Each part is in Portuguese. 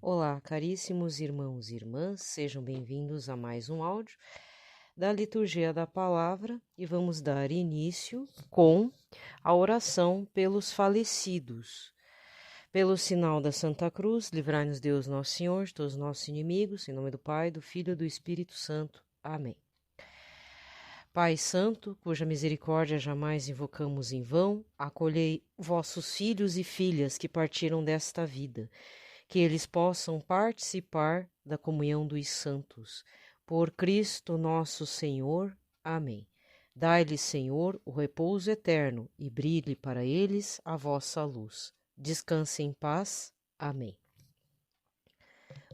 Olá, caríssimos irmãos e irmãs, sejam bem-vindos a mais um áudio da Liturgia da Palavra e vamos dar início com a oração pelos falecidos. Pelo sinal da Santa Cruz, livrai-nos Deus Nosso Senhor de todos os nossos inimigos, em nome do Pai, do Filho e do Espírito Santo. Amém. Pai Santo, cuja misericórdia jamais invocamos em vão, acolhei vossos filhos e filhas que partiram desta vida, que eles possam participar da comunhão dos santos. Por Cristo nosso Senhor. Amém. Dai-lhes, Senhor, o repouso eterno e brilhe para eles a vossa luz. Descanse em paz. Amém.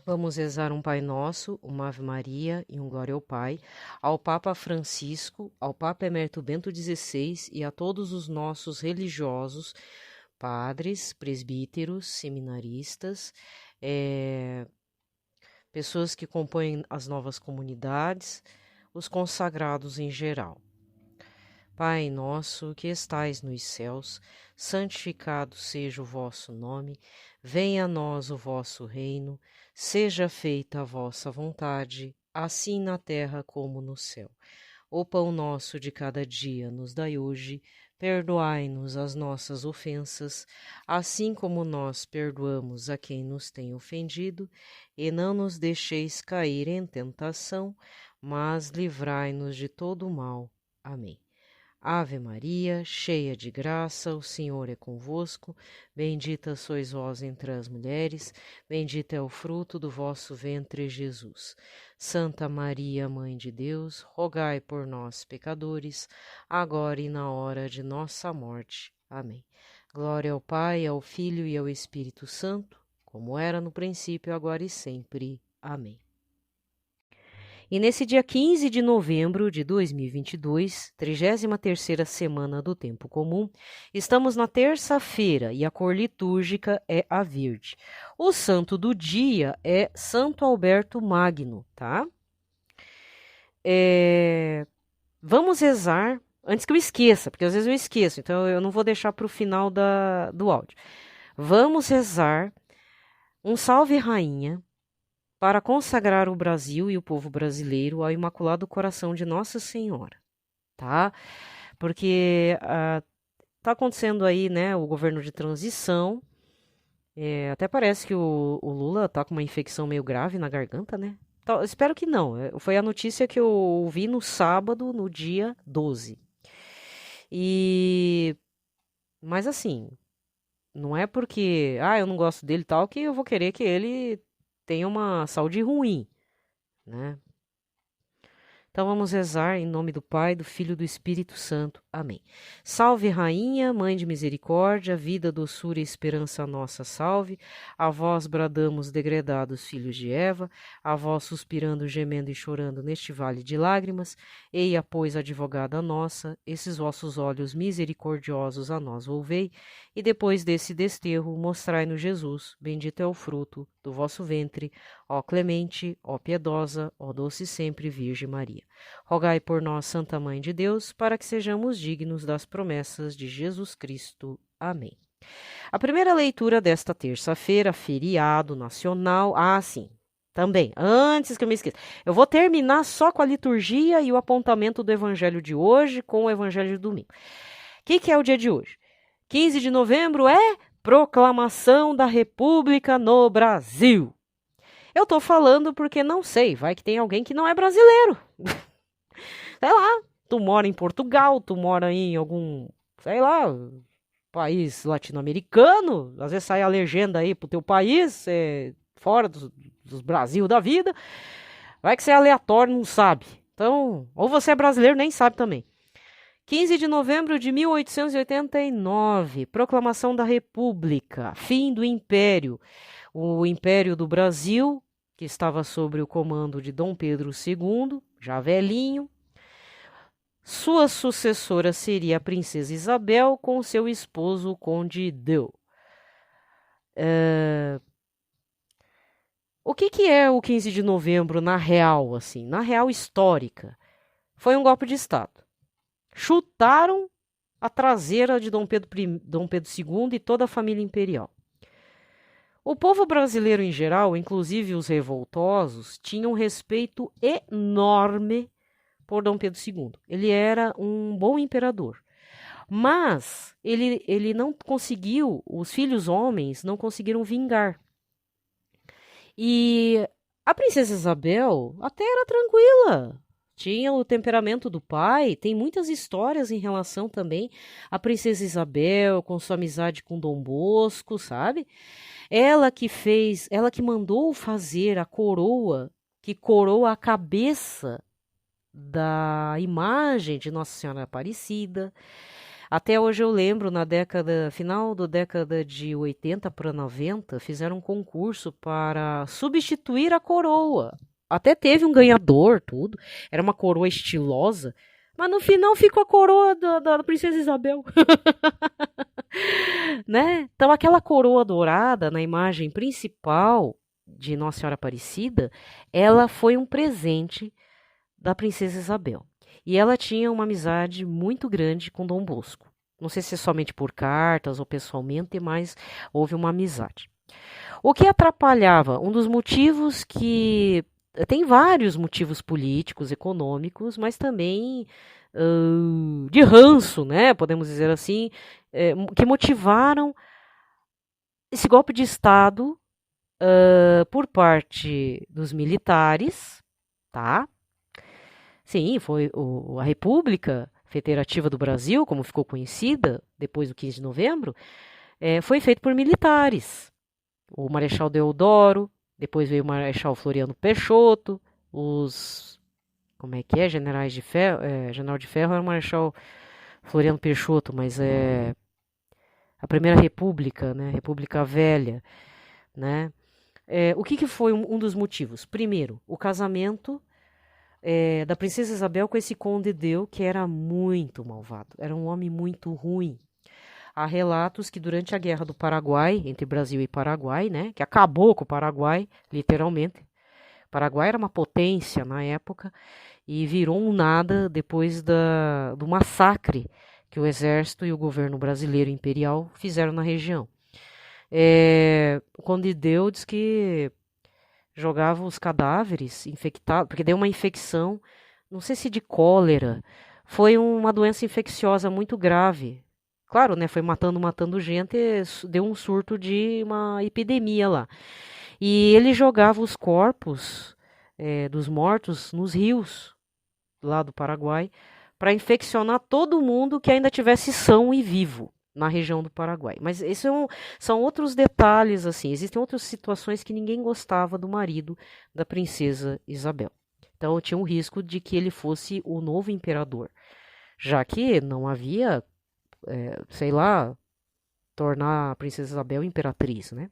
Vamos rezar um Pai Nosso, uma Ave Maria e um Glória ao Pai, ao Papa Francisco, ao Papa Emérito Bento XVI e a todos os nossos religiosos, padres, presbíteros, seminaristas, pessoas que compõem as novas comunidades, os consagrados em geral. Pai nosso que estais nos céus, santificado seja o vosso nome, venha a nós o vosso reino, seja feita a vossa vontade, assim na terra como no céu. O pão nosso de cada dia nos dai hoje, perdoai-nos as nossas ofensas, assim como nós perdoamos a quem nos tem ofendido, e não nos deixeis cair em tentação, mas livrai-nos de todo o mal. Amém. Ave Maria, cheia de graça, o Senhor é convosco, bendita sois vós entre as mulheres, bendito é o fruto do vosso ventre, Jesus. Santa Maria, Mãe de Deus, rogai por nós, pecadores, agora e na hora de nossa morte. Amém. Glória ao Pai, ao Filho e ao Espírito Santo, como era no princípio, agora e sempre. Amém. E nesse dia 15 de novembro de 2022, 33ª semana do Tempo Comum, estamos na terça-feira e a cor litúrgica é a verde. O santo do dia é Santo Alberto Magno, tá? Vamos rezar, antes que eu esqueça, porque às vezes eu esqueço, então eu não vou deixar para o final do áudio. Vamos rezar um Salve Rainha, para consagrar o Brasil e o povo brasileiro ao Imaculado Coração de Nossa Senhora, tá? Porque tá acontecendo aí, né, o governo de transição, até parece que o Lula tá com uma infecção meio grave na garganta, né? Então, espero que não, foi a notícia que eu ouvi no sábado, no dia 12. Mas assim, não é porque, eu não gosto dele e tal, que eu vou querer que ele tenha uma saúde ruim, né? Então vamos rezar em nome do Pai, do Filho e do Espírito Santo. Amém. Salve Rainha, Mãe de Misericórdia, vida, doçura e esperança nossa, salve. A vós bradamos, degredados filhos de Eva, a vós suspirando, gemendo e chorando neste vale de lágrimas. Eia, pois, advogada nossa, esses vossos olhos misericordiosos a nós volvei, e depois desse desterro mostrai-nos Jesus, bendito é o fruto do vosso ventre, ó clemente, ó piedosa, ó doce sempre Virgem Maria. Rogai por nós, Santa Mãe de Deus, para que sejamos dignos das promessas de Jesus Cristo. Amém. A primeira leitura desta terça-feira, feriado nacional. Sim, também, antes que eu me esqueça, eu vou terminar só com a liturgia e o apontamento do evangelho de hoje com o evangelho de domingo. O que é o dia de hoje? 15 de novembro é proclamação da República no Brasil. Eu tô falando porque não sei, vai que tem alguém que não é brasileiro. Sei lá, tu mora em Portugal, tu mora em algum, sei lá, país latino-americano, às vezes sai a legenda aí pro teu país, fora dos Brasil da vida, vai que você é aleatório, não sabe. Então, ou você é brasileiro, nem sabe também. 15 de novembro de 1889, proclamação da República, fim do Império. O Império do Brasil, que estava sob o comando de Dom Pedro II, já velhinho. Sua sucessora seria a princesa Isabel com seu esposo, o conde D'Eu. O que é o 15 de novembro na real, assim, na real histórica? Foi um golpe de Estado. Chutaram a traseira de Dom Pedro II e toda a família imperial. O povo brasileiro em geral, inclusive os revoltosos, tinham um respeito enorme por Dom Pedro II. Ele era um bom imperador. Mas ele não conseguiu, os filhos homens não conseguiram vingar. E a princesa Isabel até era tranquila. Tinha o temperamento do pai, tem muitas histórias em relação também à princesa Isabel, com sua amizade com Dom Bosco, sabe? Ela que mandou fazer a coroa, que coroa a cabeça da imagem de Nossa Senhora Aparecida. Até hoje eu lembro, final da década de 80 para 90, fizeram um concurso para substituir a coroa. Até teve um ganhador, tudo. Era uma coroa estilosa, mas no final ficou a coroa da princesa Isabel. Né? Então aquela coroa dourada na imagem principal de Nossa Senhora Aparecida, ela foi um presente da princesa Isabel. E ela tinha uma amizade muito grande com Dom Bosco. Não sei se é somente por cartas ou pessoalmente, mas houve uma amizade. O que atrapalhava, um dos motivos que... Tem vários motivos políticos, econômicos, mas também de ranço, né? Podemos dizer assim, que motivaram esse golpe de Estado por parte dos militares, tá? Sim, foi a República Federativa do Brasil, como ficou conhecida depois do 15 de novembro, foi feito por militares. O Marechal Deodoro, depois veio o Marechal Floriano Peixoto, generais de ferro, General de Ferro era o Marechal Floriano Peixoto, mas a Primeira República, né, República Velha, né? O que foi um dos motivos? Primeiro, o casamento da princesa Isabel com esse conde Deu, que era muito malvado, era um homem muito ruim. Há relatos que durante a Guerra do Paraguai, entre Brasil e Paraguai, né, que acabou com o Paraguai, literalmente, o Paraguai era uma potência na época e virou um nada depois do massacre que o exército e o governo brasileiro imperial fizeram na região. O conde Deu diz que jogava os cadáveres infectados, porque deu uma infecção, não sei se de cólera, foi uma doença infecciosa muito grave. Claro, né, foi matando gente, deu um surto de uma epidemia lá. E ele jogava os corpos dos mortos nos rios lá do Paraguai para infeccionar todo mundo que ainda tivesse são e vivo na região do Paraguai. Mas esses são outros detalhes, assim. Existem outras situações que ninguém gostava do marido da princesa Isabel. Então tinha um risco de que ele fosse o novo imperador, já que não havia, tornar a princesa Isabel imperatriz, né?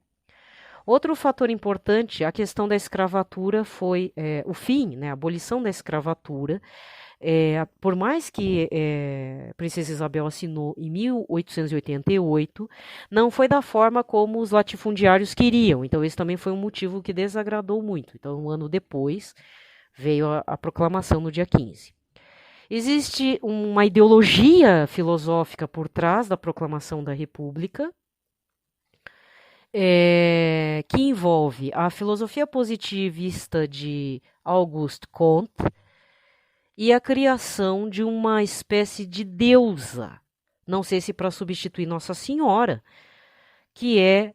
Outro fator importante, a questão da escravatura foi o fim, né, a abolição da escravatura. Por mais que a princesa Isabel assinou em 1888, não foi da forma como os latifundiários queriam. Então, esse também foi um motivo que desagradou muito. Então, um ano depois, veio a proclamação no dia 15. Existe uma ideologia filosófica por trás da proclamação da República, que envolve a filosofia positivista de Auguste Comte e a criação de uma espécie de deusa, não sei se para substituir Nossa Senhora, que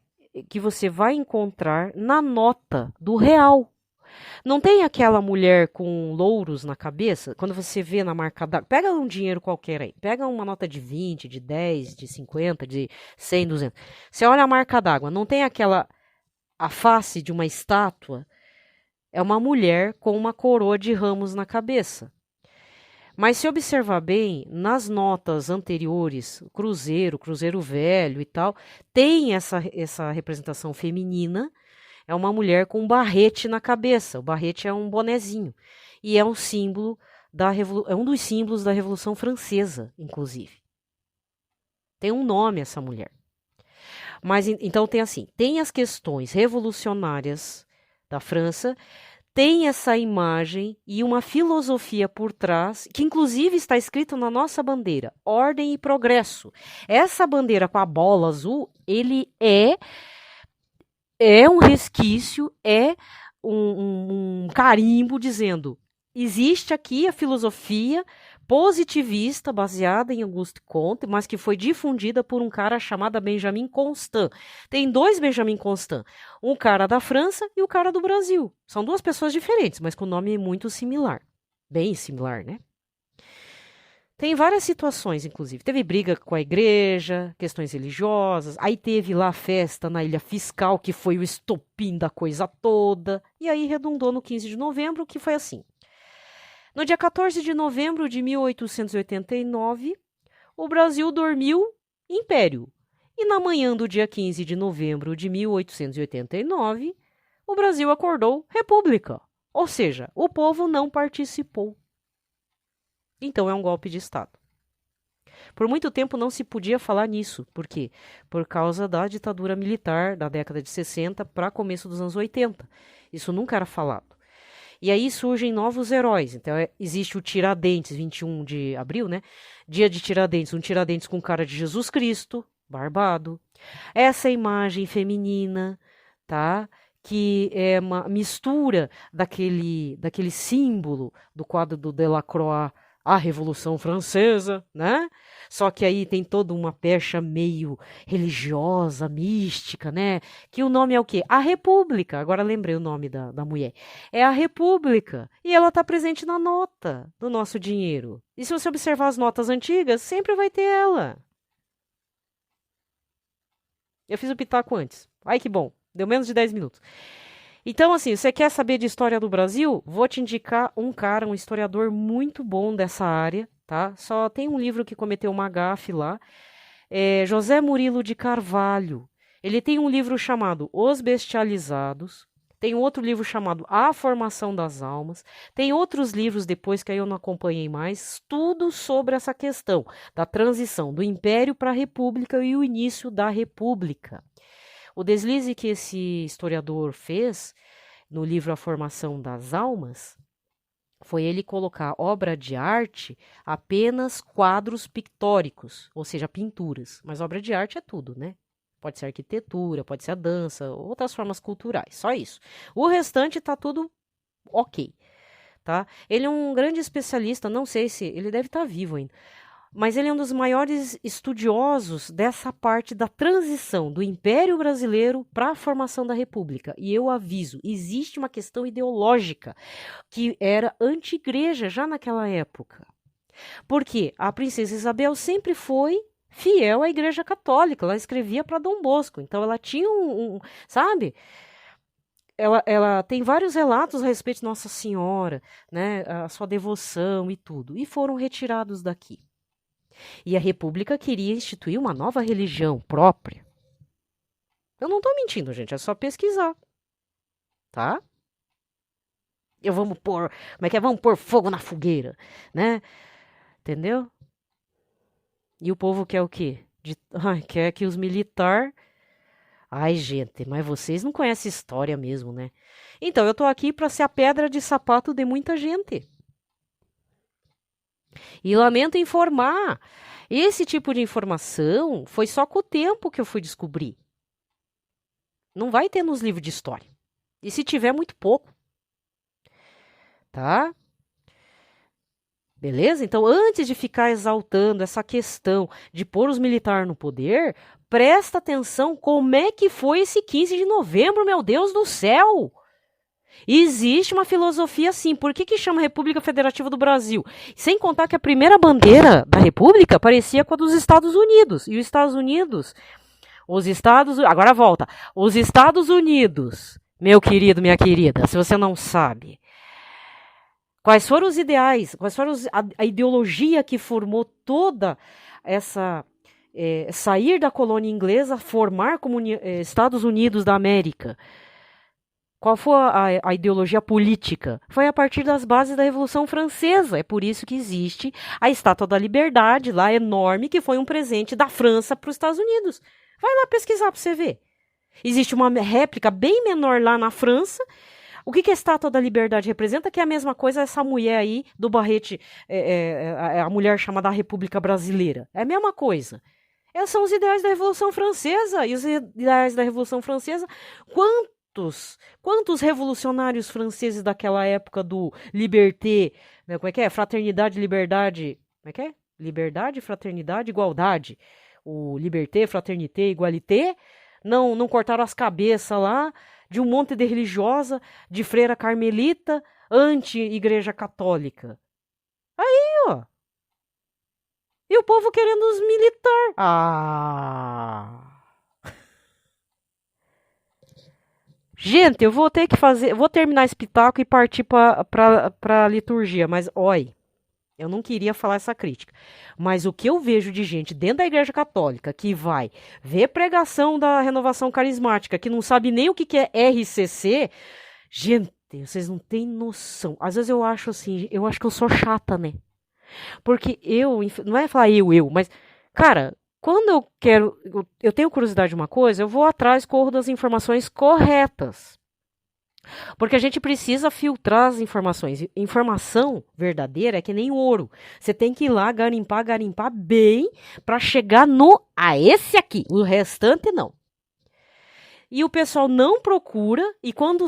você vai encontrar na nota do real. Não tem aquela mulher com louros na cabeça? Quando você vê na marca d'água, pega um dinheiro qualquer aí, pega uma nota de 20, de 10, de 50, de 100, 200. Você olha a marca d'água, não tem a face de uma estátua? É uma mulher com uma coroa de ramos na cabeça. Mas se observar bem, nas notas anteriores, Cruzeiro Velho e tal, tem essa representação feminina. É uma mulher com um barrete na cabeça. O barrete é um bonezinho. E é um símbolo é um dos símbolos da Revolução Francesa, inclusive. Tem um nome essa mulher. Mas então tem as questões revolucionárias da França, tem essa imagem e uma filosofia por trás, que inclusive está escrito na nossa bandeira, ordem e progresso. Essa bandeira com a bola azul, ele é é um resquício, é um carimbo dizendo: existe aqui a filosofia positivista baseada em Auguste Comte, mas que foi difundida por um cara chamado Benjamin Constant. Tem dois Benjamin Constant, um cara da França e o cara do Brasil. São duas pessoas diferentes, mas com nome muito similar. Bem similar, né? Tem várias situações, inclusive. Teve briga com a igreja, questões religiosas. Aí teve lá a festa na Ilha Fiscal, que foi o estopim da coisa toda. E aí redundou no 15 de novembro, que foi assim. No dia 14 de novembro de 1889, o Brasil dormiu império. E na manhã do dia 15 de novembro de 1889, o Brasil acordou república. Ou seja, o povo não participou. Então é um golpe de Estado. Por muito tempo não se podia falar nisso. Por quê? Por causa da ditadura militar da década de 60 para começo dos anos 80. Isso nunca era falado. E aí surgem novos heróis. Então existe o Tiradentes, 21 de abril, né? Dia de Tiradentes, um Tiradentes com cara de Jesus Cristo, barbado. Essa imagem feminina, tá? Que é uma mistura daquele símbolo do quadro do Delacroix, a Revolução Francesa, né? Só que aí tem toda uma pecha meio religiosa, mística, né? Que o nome é o quê? A República. Agora lembrei o nome da mulher. É a República. E ela está presente na nota do nosso dinheiro. E se você observar as notas antigas, sempre vai ter ela. Eu fiz o pitaco antes. Ai, que bom. Deu menos de 10 minutos. Então, assim, você quer saber de história do Brasil? Vou te indicar um cara, um historiador muito bom dessa área, tá? Só tem um livro que cometeu uma gafe lá. É José Murilo de Carvalho. Ele tem um livro chamado Os Bestializados. Tem outro livro chamado A Formação das Almas. Tem outros livros depois que aí eu não acompanhei mais. Tudo sobre essa questão da transição do Império para a República e o início da República. O deslize que esse historiador fez no livro A Formação das Almas foi ele colocar obra de arte apenas quadros pictóricos, ou seja, pinturas. Mas obra de arte é tudo, né? Pode ser arquitetura, pode ser a dança, outras formas culturais, só isso. O restante tá tudo ok, tá? Ele é um grande especialista, não sei se ele deve estar vivo ainda, mas ele é um dos maiores estudiosos dessa parte da transição do Império Brasileiro para a formação da República. E eu aviso, existe uma questão ideológica que era anti-igreja já naquela época. Porque a princesa Isabel sempre foi fiel à Igreja Católica, ela escrevia para Dom Bosco, então ela tinha sabe? Ela tem vários relatos a respeito de Nossa Senhora, né, a sua devoção e tudo, e foram retirados daqui. E a República queria instituir uma nova religião própria. Eu não estou mentindo, gente, é só pesquisar. Tá? Vamos pôr, como é que é? Vamos pôr fogo na fogueira, né? Entendeu? E o povo quer o quê? Quer que os militares... Ai, gente, mas vocês não conhecem história mesmo, né? Então, eu tô aqui para ser a pedra de sapato de muita gente. E lamento informar, esse tipo de informação foi só com o tempo que eu fui descobrir. Não vai ter nos livros de história. E se tiver, muito pouco. Tá? Beleza? Então, antes de ficar exaltando essa questão de pôr os militares no poder, presta atenção como é que foi esse 15 de novembro, meu Deus do céu! Existe uma filosofia assim. Por que chama República Federativa do Brasil? Sem contar que a primeira bandeira da República parecia com a dos Estados Unidos. E os Estados Unidos... Agora volta. Os Estados Unidos, meu querido, minha querida, se você não sabe... Quais foram os ideais, quais foram a ideologia que formou toda essa... sair da colônia inglesa, formar como Estados Unidos da América? Qual foi a ideologia política? Foi a partir das bases da Revolução Francesa. É por isso que existe a Estátua da Liberdade, lá enorme, que foi um presente da França para os Estados Unidos. Vai lá pesquisar para você ver. Existe uma réplica bem menor lá na França. O que a Estátua da Liberdade representa? Que é a mesma coisa essa mulher aí do Barrete, a mulher chamada República Brasileira. É a mesma coisa. Esses são os ideais da Revolução Francesa. E os ideais da Revolução Francesa, quantos revolucionários franceses daquela época do liberté, né, como é que é? Fraternidade, liberdade, como é que é? Liberdade, fraternidade, igualdade. O liberté, fraternité, igualité, não cortaram as cabeças lá de um monte de religiosa, de freira carmelita, anti-igreja católica. Aí, ó. E o povo querendo os militar. Gente, eu vou ter que fazer. Vou terminar esse pitaco e partir pra liturgia. Mas, olha, eu não queria falar essa crítica. Mas o que eu vejo de gente dentro da Igreja Católica que vai ver pregação da renovação carismática, que não sabe nem o que é RCC. Gente, vocês não têm noção. Às vezes eu acho assim, eu acho que eu sou chata, né? Porque não é falar mas, cara, quando eu quero, eu tenho curiosidade de uma coisa, eu vou atrás, corro das informações corretas. Porque a gente precisa filtrar as informações. Informação verdadeira é que nem ouro. Você tem que ir lá garimpar bem para chegar no esse aqui. O restante não. E o pessoal não procura e quando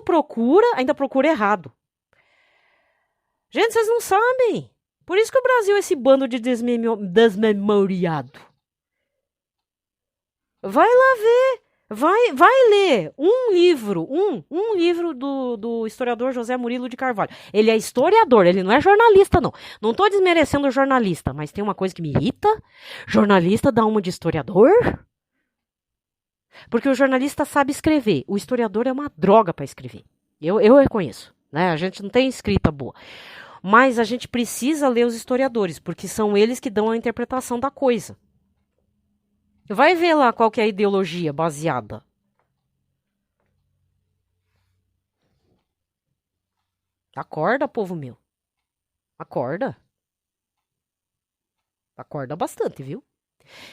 procura, ainda procura errado. Gente, vocês não sabem. Por isso que o Brasil é esse bando de desmemoriado. Vai lá ver. Vai ler um livro do historiador José Murilo de Carvalho. Ele é historiador, ele não é jornalista, não. Não estou desmerecendo o jornalista, mas tem uma coisa que me irrita. Jornalista dá uma de historiador? Porque o jornalista sabe escrever. O historiador é uma droga para escrever. Eu reconheço. Né? A gente não tem escrita boa. Mas a gente precisa ler os historiadores, porque são eles que dão a interpretação da coisa. Vai ver lá qual que é a ideologia baseada. Acorda, povo meu. Acorda. Acorda bastante, viu?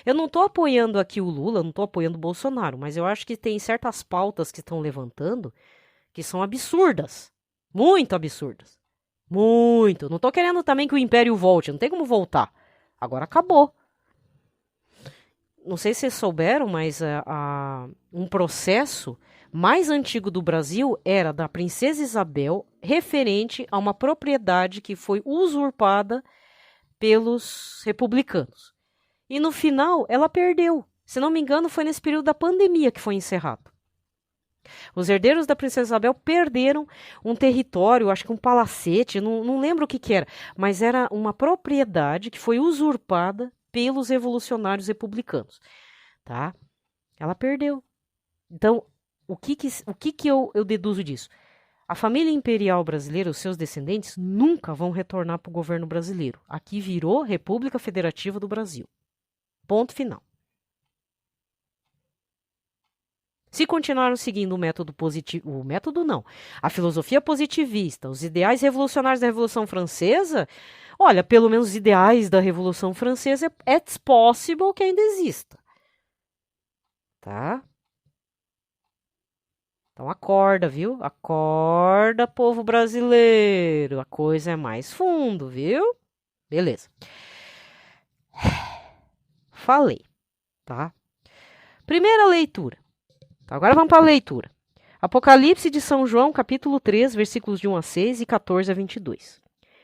Eu não tô apoiando aqui o Lula, não tô apoiando o Bolsonaro, mas eu acho que tem certas pautas que estão levantando que são absurdas. Muito absurdas. Muito. Não tô querendo também que o Império volte, não tem como voltar. Agora acabou. Não sei se vocês souberam, mas um processo mais antigo do Brasil era da Princesa Isabel, referente a uma propriedade que foi usurpada pelos republicanos. E no final, ela perdeu. Se não me engano, foi nesse período da pandemia que foi encerrado. Os herdeiros da Princesa Isabel perderam um território, acho que um palacete, não lembro o que era, mas era uma propriedade que foi usurpada pelos revolucionários republicanos, tá? Ela perdeu. Então, o que eu deduzo disso? A família imperial brasileira, os seus descendentes, nunca vão retornar para o governo brasileiro. Aqui virou República Federativa do Brasil. Ponto final. Se continuaram seguindo o método positivo, o método não, a filosofia positivista, os ideais revolucionários da Revolução Francesa, olha, pelo menos os ideais da Revolução Francesa é possível que ainda exista. Tá? Então acorda, viu? Acorda, povo brasileiro. A coisa é mais fundo, viu? Beleza. Falei, tá? Primeira leitura. Agora vamos para a leitura. Apocalipse de São João, capítulo 3, versículos de 1 a 6 e 14 a 22.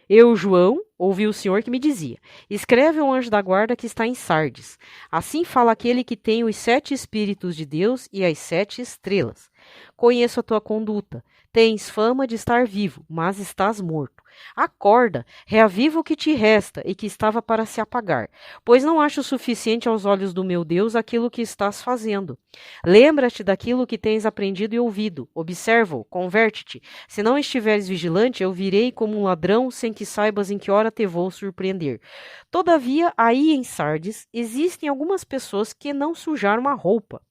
Eu, João, ouvi o Senhor que me dizia: escreve ao anjo da guarda que está em Sardes. Assim fala aquele que tem os 7 Espíritos de Deus e as 7 estrelas. Conheço a tua conduta. Tens fama de estar vivo, mas estás morto. Acorda, reaviva o que te resta e que estava para se apagar, pois não acho suficiente aos olhos do meu Deus aquilo que estás fazendo. Lembra-te daquilo que tens aprendido e ouvido. Observa-o, converte-te. Se não estiveres vigilante, eu virei como um ladrão sem que saibas em que hora te vou surpreender. Todavia, aí em Sardes, existem algumas pessoas que não sujaram a roupa.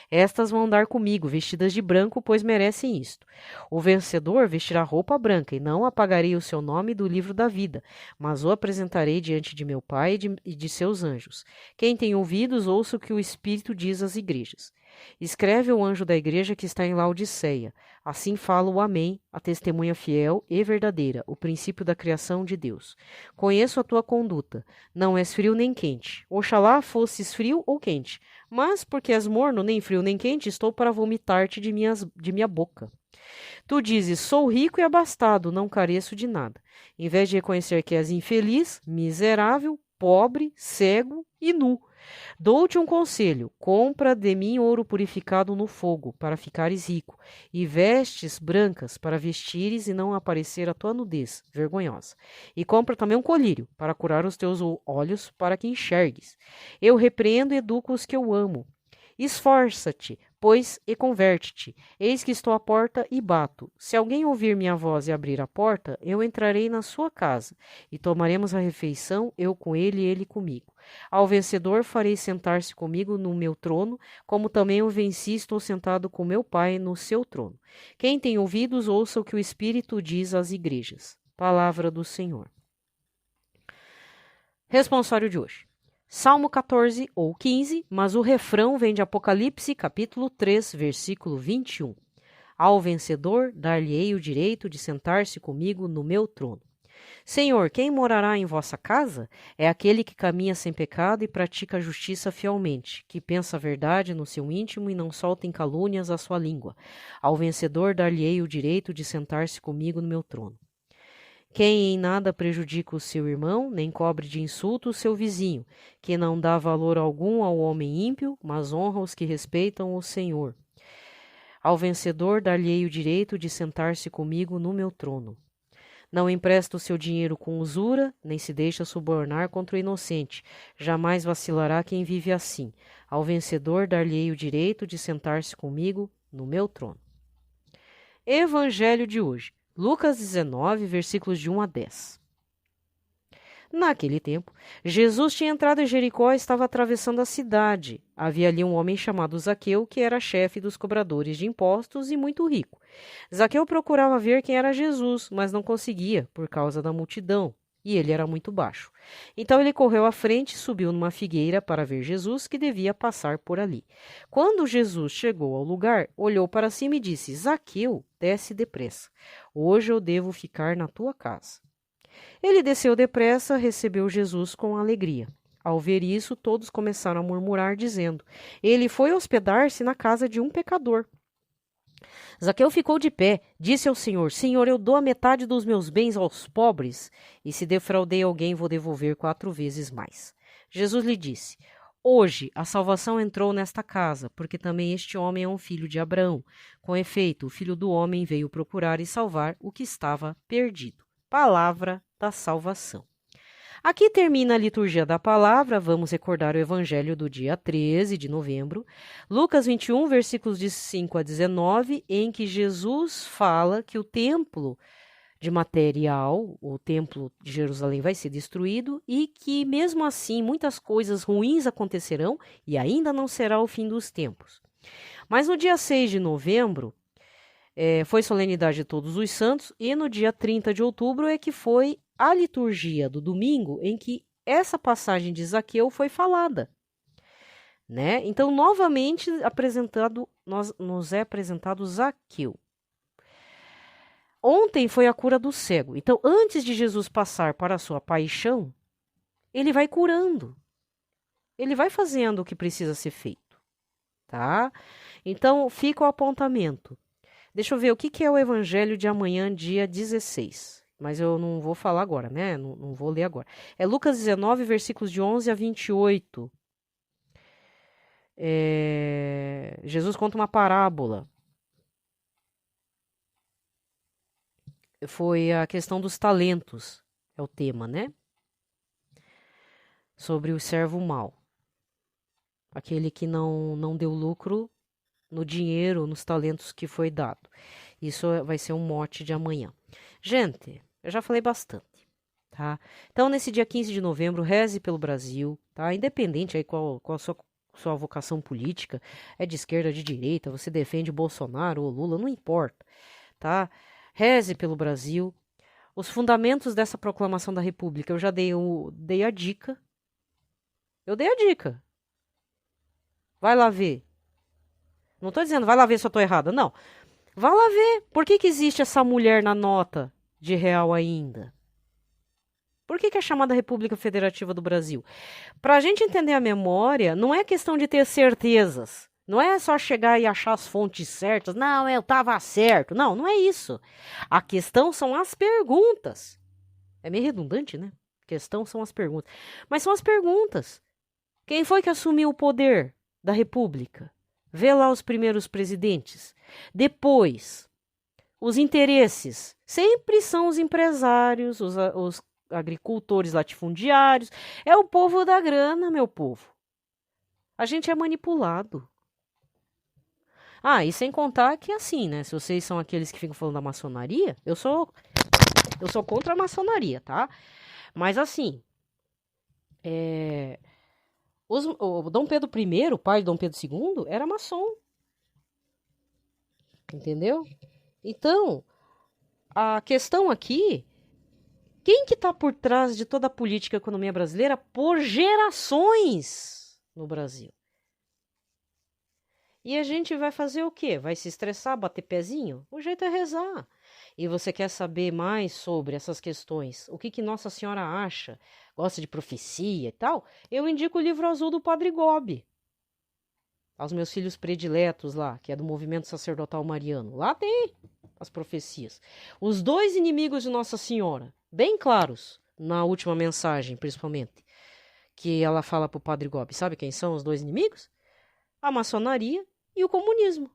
Estas vão andar comigo, vestidas de branco, pois merecem isto. O vencedor vestirá roupa branca, e não apagarei o seu nome do livro da vida, mas o apresentarei diante de meu Pai e de seus anjos. Quem tem ouvidos, ouça o que o Espírito diz às igrejas. Escreve ao anjo da igreja que está em Laodiceia. Assim fala o Amém, a testemunha fiel e verdadeira, o princípio da criação de Deus. Conheço a tua conduta. Não és frio nem quente. Oxalá fosses frio ou quente. Mas, porque és morno, nem frio nem quente, estou para vomitar-te de minha boca. Tu dizes, sou rico e abastado, não careço de nada. Em vez de reconhecer que és infeliz, miserável, pobre, cego e nu. Dou-te um conselho: compra de mim ouro purificado no fogo, para ficares rico, e vestes brancas para vestires e não aparecer a tua nudez vergonhosa. E compra também um colírio, para curar os teus olhos, para que enxergues. Eu repreendo e educo os que eu amo. Esforça-te, pois, e converte-te. Eis que estou à porta e bato. Se alguém ouvir minha voz e abrir a porta, eu entrarei na sua casa, e tomaremos a refeição, eu com ele e ele comigo. Ao vencedor farei sentar-se comigo no meu trono, como também eu venci, estou sentado com meu Pai no seu trono. Quem tem ouvidos, ouça o que o Espírito diz às igrejas. Palavra do Senhor. Responsório de hoje. Salmo 14 ou 15, mas o refrão vem de Apocalipse, capítulo 3, versículo 21. Ao vencedor, dar-lhe-ei o direito de sentar-se comigo no meu trono. Senhor, quem morará em vossa casa? É aquele que caminha sem pecado e pratica a justiça fielmente, que pensa a verdade no seu íntimo e não solta em calúnias a sua língua. Ao vencedor, dar-lhe-ei o direito de sentar-se comigo no meu trono. Quem em nada prejudica o seu irmão, nem cobre de insulto o seu vizinho, que não dá valor algum ao homem ímpio, mas honra os que respeitam o Senhor. Ao vencedor, dar-lhe-ei o direito de sentar-se comigo no meu trono. Não empresta o seu dinheiro com usura, nem se deixa subornar contra o inocente. Jamais vacilará quem vive assim. Ao vencedor, dar-lhe-ei o direito de sentar-se comigo no meu trono. Evangelho de hoje. Lucas 19, versículos de 1 a 10. Naquele tempo, Jesus tinha entrado em Jericó e estava atravessando a cidade. Havia ali um homem chamado Zaqueu, que era chefe dos cobradores de impostos e muito rico. Zaqueu procurava ver quem era Jesus, mas não conseguia, por causa da multidão, e ele era muito baixo. Então ele correu à frente e subiu numa figueira para ver Jesus, que devia passar por ali. Quando Jesus chegou ao lugar, olhou para cima e disse: Zaqueu, desce depressa. Hoje eu devo ficar na tua casa. Ele desceu depressa, recebeu Jesus com alegria. Ao ver isso, todos começaram a murmurar, dizendo: ele foi hospedar-se na casa de um pecador. Zaqueu ficou de pé, disse ao Senhor: Senhor, eu dou a metade dos meus bens aos pobres, e se defraudei alguém, vou devolver 4 vezes mais. Jesus lhe disse: hoje a salvação entrou nesta casa, porque também este homem é um filho de Abraão. Com efeito, o Filho do Homem veio procurar e salvar o que estava perdido. Palavra da salvação. Aqui termina a liturgia da palavra. Vamos recordar o evangelho do dia 13 de novembro. Lucas 21, versículos de 5 a 19, em que Jesus fala que o templo de material, o templo de Jerusalém vai ser destruído e que mesmo assim muitas coisas ruins acontecerão e ainda não será o fim dos tempos. Mas no dia 6 de novembro, foi solenidade de Todos os Santos, e no dia 30 de outubro é que foi a liturgia do domingo em que essa passagem de Zaqueu foi falada. Né? Então, novamente, nos é apresentado Zaqueu. Ontem foi a cura do cego. Então, antes de Jesus passar para a sua paixão, ele vai curando. Ele vai fazendo o que precisa ser feito. Tá? Então, fica o apontamento. Deixa eu ver o que é o evangelho de amanhã, dia 16. Mas eu não vou falar agora, né? Não vou ler agora. É Lucas 19, versículos de 11 a 28. Jesus conta uma parábola. Foi a questão dos talentos, é o tema, né? Sobre o servo mau. Aquele que não deu lucro no dinheiro, nos talentos que foi dado. Isso vai ser um mote de amanhã. Gente, eu já falei bastante, tá? Então, nesse dia 15 de novembro, reze pelo Brasil, tá? Independente aí qual a sua sua vocação política é de esquerda, de direita, você defende Bolsonaro ou Lula, não importa, tá? Reze pelo Brasil. Os fundamentos dessa proclamação da República, eu já dei a dica. Eu dei a dica. Vai lá ver. Não tô dizendo, vai lá ver se eu tô errada, não. Vai lá ver. Por que existe essa mulher na nota de real ainda? Por que é chamada República Federativa do Brasil? Para a gente entender a memória, não é questão de ter certezas. Não é só chegar e achar as fontes certas. Não, eu estava certo. Não, não é isso. A questão são as perguntas. É meio redundante, né? A questão são as perguntas. Mas são as perguntas. Quem foi que assumiu o poder da República? Vê lá os primeiros presidentes. Depois, os interesses. Sempre são os empresários, os agricultores latifundiários. É o povo da grana, meu povo. A gente é manipulado. Ah, e sem contar que assim, né? Se vocês são aqueles que ficam falando da maçonaria, eu sou contra a maçonaria, tá? Mas assim, o Dom Pedro I, o pai de Dom Pedro II, era maçom. Entendeu? Então, a questão aqui, quem que tá por trás de toda a política e economia brasileira por gerações no Brasil? E a gente vai fazer o quê? Vai se estressar, bater pezinho? O jeito é rezar. E você quer saber mais sobre essas questões? O que Nossa Senhora acha? Gosta de profecia e tal? Eu indico o livro azul do Padre Gobi. Aos meus filhos prediletos lá, que é do movimento sacerdotal mariano. Lá tem as profecias. Os dois inimigos de Nossa Senhora, bem claros, na última mensagem, principalmente, que ela fala para o Padre Gobi. Sabe quem são os dois inimigos? A maçonaria e o comunismo.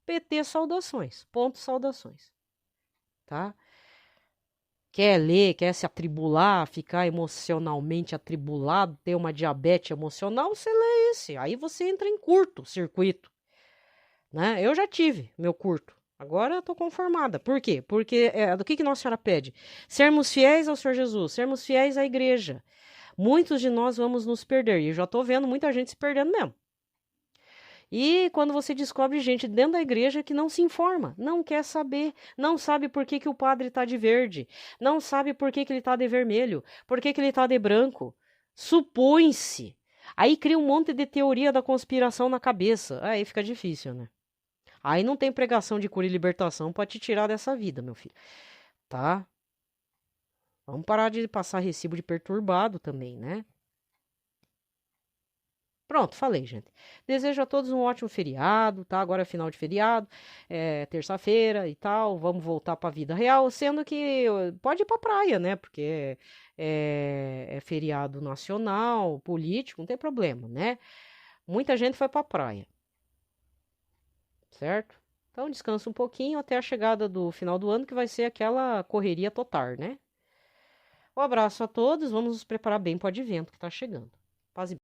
PT saudações. Ponto saudações. Tá? Quer ler, quer se atribular, ficar emocionalmente atribulado, ter uma diabetes emocional, você lê esse. Aí você entra em curto circuito. Né? Eu já tive meu curto. Agora eu tô conformada. Por quê? Porque do que Nossa Senhora pede? Sermos fiéis ao Senhor Jesus, sermos fiéis à igreja. Muitos de nós vamos nos perder. E eu já tô vendo muita gente se perdendo mesmo. E quando você descobre gente dentro da igreja que não se informa, não quer saber, não sabe por que o padre está de verde, não sabe por que ele está de vermelho, por que ele está de branco. Supõe-se. Aí cria um monte de teoria da conspiração na cabeça. Aí fica difícil, né? Aí não tem pregação de cura e libertação para te tirar dessa vida, meu filho. Tá? Vamos parar de passar recibo de perturbado também, né? Pronto, falei, gente. Desejo a todos um ótimo feriado, tá? Agora é final de feriado, terça-feira e tal. Vamos voltar para a vida real, sendo que pode ir para praia, né? Porque é feriado nacional, político, não tem problema, né? Muita gente foi para praia, certo? Então descansa um pouquinho até a chegada do final do ano, que vai ser aquela correria total, né? Um abraço a todos, vamos nos preparar bem para o advento que está chegando. Paz e